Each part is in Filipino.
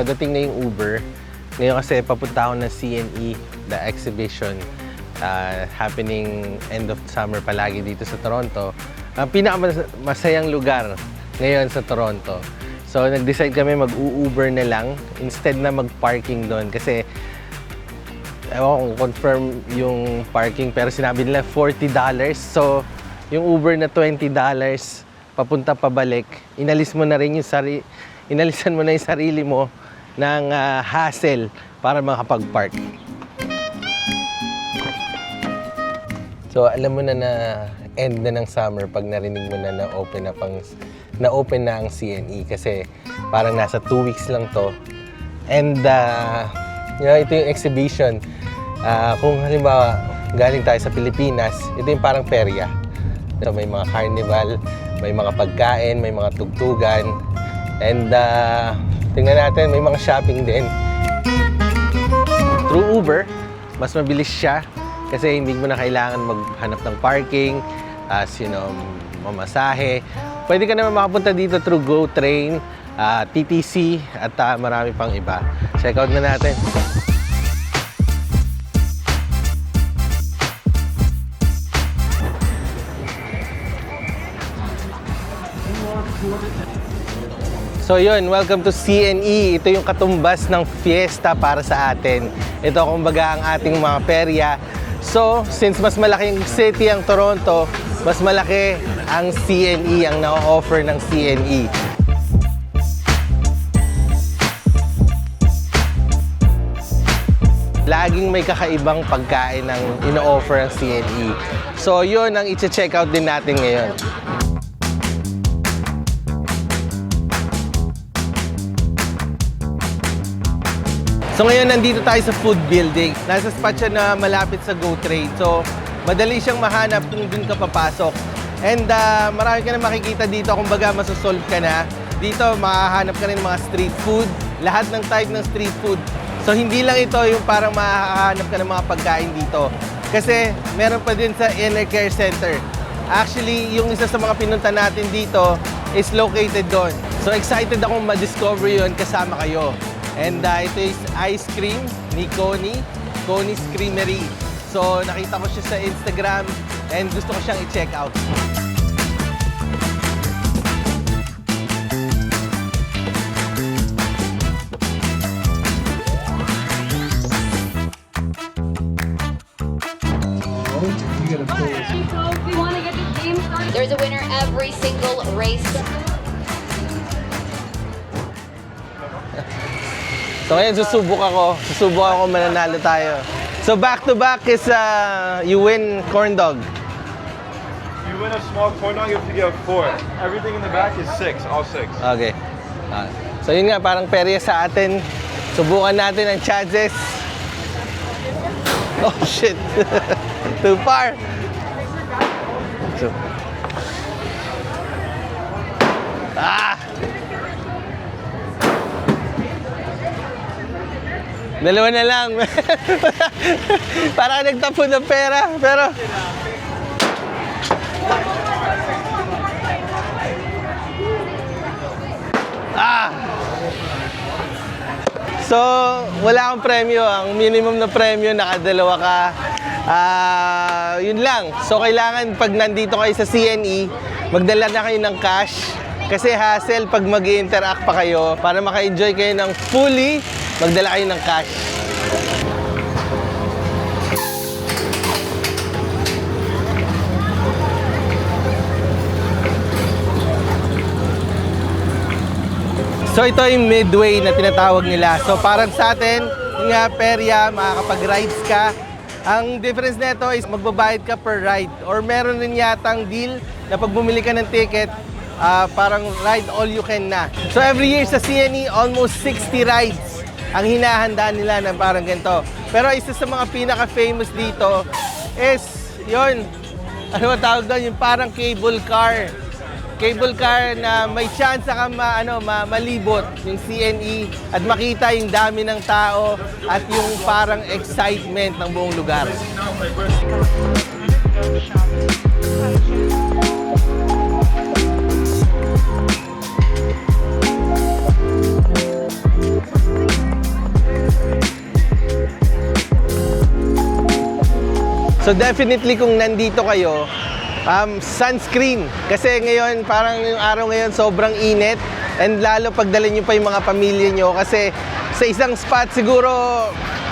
pagdating na yung Uber. Ngayon kasi papunta ako ng CNE, the exhibition, happening end of summer palagi dito sa Toronto. Ang pinakamasayang lugar ngayon sa Toronto. So nag-decide kami mag-u-Uber na lang instead na mag-parking doon kasi ewan kung confirm yung parking pero sinabi nila $40. So yung Uber na $20 papunta pabalik, inalisan mo na yung sarili mo ng hassle para makapag-park. So alam mo na end na ng summer pag narinig mo na na-open na ang CNE kasi parang nasa 2 weeks lang to. And ito yung exhibition. Kung halimbawa galing tayo sa Pilipinas, ito yung parang perya. So, may mga carnival, may mga pagkain, may mga tugtugan. And tingnan natin, may mga shopping din. Through Uber, mas mabilis siya kasi hindi mo na kailangan maghanap ng parking, mamasahe. Pwede ka naman makapunta dito through Go Train, TTC, at marami pang iba. Check out na natin. So yun, welcome to CNE. Ito yung katumbas ng fiesta para sa atin. Ito kumbaga ang ating mga perya. So, since mas malaking city ang Toronto, mas malaki ang CNE, ang na-offer ng CNE. Laging may kakaibang pagkain ng ino-offer ang CNE. So yun ang i-check out din natin ngayon. So ngayon nandito tayo sa food building. Nasa spot siya na malapit sa Go Train. So madali siyang mahanap kung dun ka papasok. And marami ka na makikita dito kung baga masosolve ka na. Dito makahanap ka rin mga street food. Lahat ng type ng street food. So hindi lang ito yung parang makahanap ka ng mga pagkain dito. Kasi meron pa din sa Inner Care Center. Actually, yung isa sa mga pinunta natin dito is located doon. So excited akong ma-discover yun kasama kayo. And ito is ice cream ni Connie's Creamery. So nakita ko siya sa Instagram and gusto ko siyang i-check out. There's a winner every single race. So ngayon susubok ako mananalo tayo. So back to back is you win corn dog. You win a small corn dog, you have to get 4. Everything in the back is 6, all 6. Okay. So yun nga, parang perya sa atin. Subukan natin ang chances. Oh shit. Too far. So, Dalawa na lang. Parang nagtapon ng pera. Pero so, wala akong premyo. Ang minimum na premyo, nakadalawa ka. Yun lang. So, kailangan pag nandito kayo sa CNE, magdala na kayo ng cash. Kasi hassle pag mag-interact pa kayo para maka-enjoy kayo ng fully, magdala kayo ng cash. So ito yung midway na tinatawag nila. So parang sa atin, nga perya, makakapag-rides ka. Ang difference nito is magbabayad ka per ride. Or meron rin yatang deal na pag bumili ka ng ticket, parang ride all you can na. So every year sa CNE, almost 60 rides ang hinahanda nila na parang ganito. Pero isa sa mga pinaka-famous dito is, yun, ano ba tawag doon? Yung parang cable car. Cable car na may chance ka malibot yung CNE at makita yung dami ng tao at yung parang excitement ng buong lugar. So definitely kung nandito kayo, sunscreen. Kasi ngayon, parang yung araw ngayon sobrang init. And lalo pagdala nyo pa yung mga pamilya nyo. Kasi sa isang spot siguro,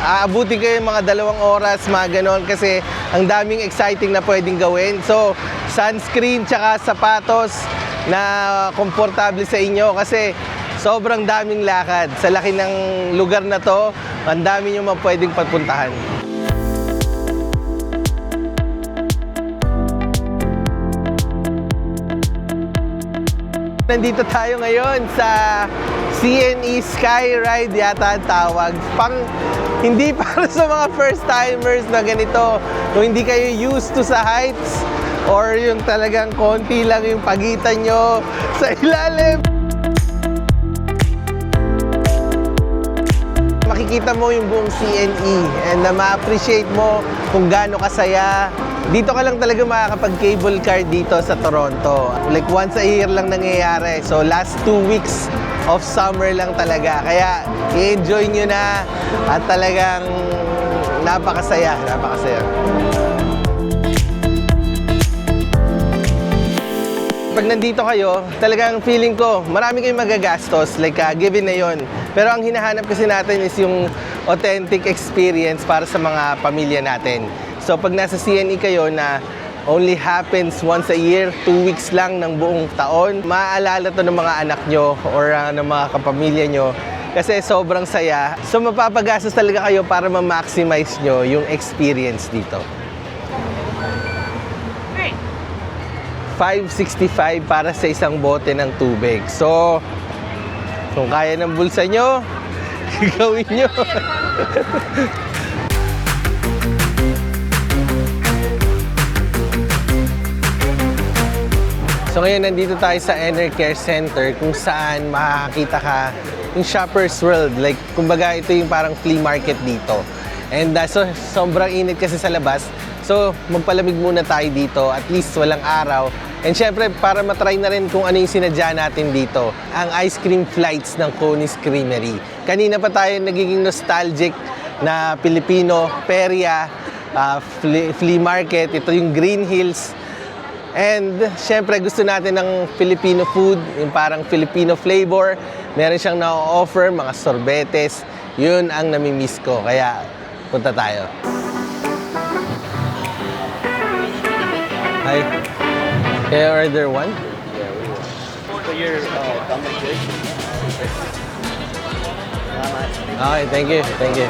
aabutin kayo mga 2 oras, mga ganon. Kasi ang daming exciting na pwedeng gawin. So, sunscreen tsaka sapatos na komportable sa inyo. Kasi sobrang daming lakad. Sa laki ng lugar na to, ang dami nyo pwedeng papuntahan. Nandito tayo ngayon sa CNE Sky Ride yata ang tawag. Hindi para sa mga first timers na ganito. Kung hindi kayo used to sa heights or yung talagang konti lang yung pagitan nyo sa ilalim. Makikita mo yung buong CNE and ma-appreciate mo kung gaano kasaya. Dito ka lang talaga makakapag-cable car dito sa Toronto. Like once a year lang nangyayari. So last 2 weeks of summer lang talaga. Kaya i-enjoy nyo na at talagang napakasaya. Pag nandito kayo, talagang feeling ko, marami kayong magagastos, like given na yon. Pero ang hinahanap kasi natin is yung authentic experience para sa mga pamilya natin. So pag nasa CNE kayo na only happens once a year, 2 weeks lang ng buong taon, maaalala to ng mga anak nyo or ng mga kapamilya nyo kasi sobrang saya. So mapapagastos talaga kayo para ma-maximize nyo yung experience dito. $565 para sa isang bote ng tubig. So, kung kaya ng bulsa nyo, gawin nyo. So ngayon, nandito tayo sa Enercare Center kung saan makakakita ka yung Shopper's World. Like, kumbaga, ito yung parang flea market dito. And so, sobrang init kasi sa labas. So, magpalamig muna tayo dito. At least walang araw. And syempre, para matry na rin kung ano yung sinadya natin dito, ang ice cream flights ng Coney's Creamery. Kanina pa tayo nagiging nostalgic na Filipino perya, flea market. Ito yung Green Hills. And syempre, gusto natin ng Filipino food, yung parang Filipino flavor. Meron siyang na-offer, mga sorbetes. Yun ang namimiss ko. Kaya, punta tayo. Hi. Can I order one? Yeah, we will. So your dumpling good? Okay, thank you. Thank you.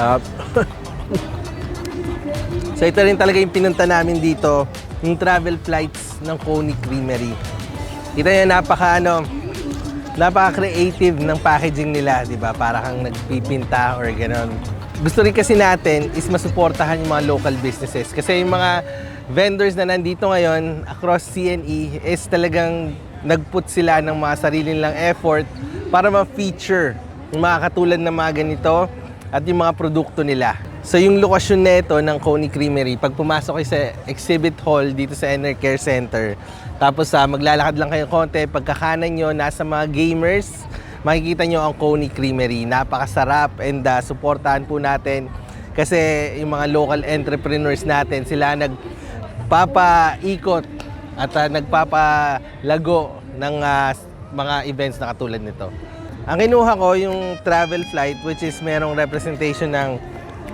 Up. So ito rin talaga yung pinunta namin dito, yung travel flights ng Coney Creamery. Kita nyo, napaka-creative ng packaging nila, di ba? Para kang nagpipinta or gano'n. Gusto rin kasi natin is masuportahan yung mga local businesses. Kasi yung mga vendors na nandito ngayon across CNE is talagang nagput sila ng mga sarili nilang effort para ma-feature yung mga katulad ng mga ganito at yung mga produkto nila. So yung lokasyon nito ng Coney Creamery, pag pumasok kayo sa exhibit hall dito sa Enercare Center, tapos maglalakad lang kayo konti, pagkakanan nyo, nasa mga gamers, makikita nyo ang Coney Creamery. Napakasarap and supportahan po natin kasi yung mga local entrepreneurs natin, sila nagpapaikot at nagpapalago ng mga events na katulad nito. Ang kinuha ko yung travel flight, which is merong representation ng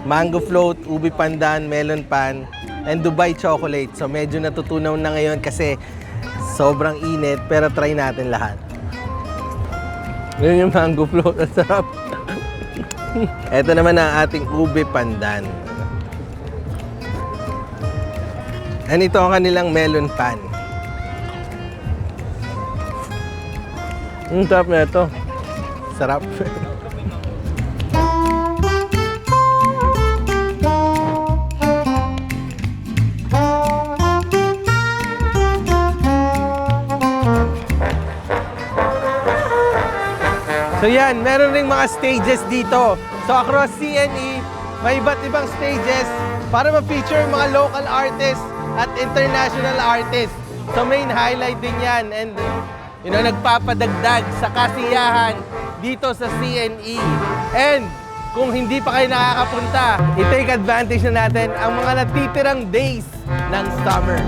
mango float, ubi pandan, melon pan, and Dubai chocolate. So medyo natutunaw na ngayon kasi sobrang init, pero try natin lahat. Yun yung mango float, ang sarap. Ito naman ang ating ubi pandan. And ito ang kanilang melon pan. Ang sarap na ito. Sarap. So yan, meron ring mga stages dito. So across CNE, may iba't ibang stages para ma-feature yung mga local artists at international artists. So main highlight din yan and nagpapadagdag sa kasiyahan dito sa CNE. And kung hindi pa kayo nakakapunta, i-take advantage na natin ang mga natitirang days ng summer.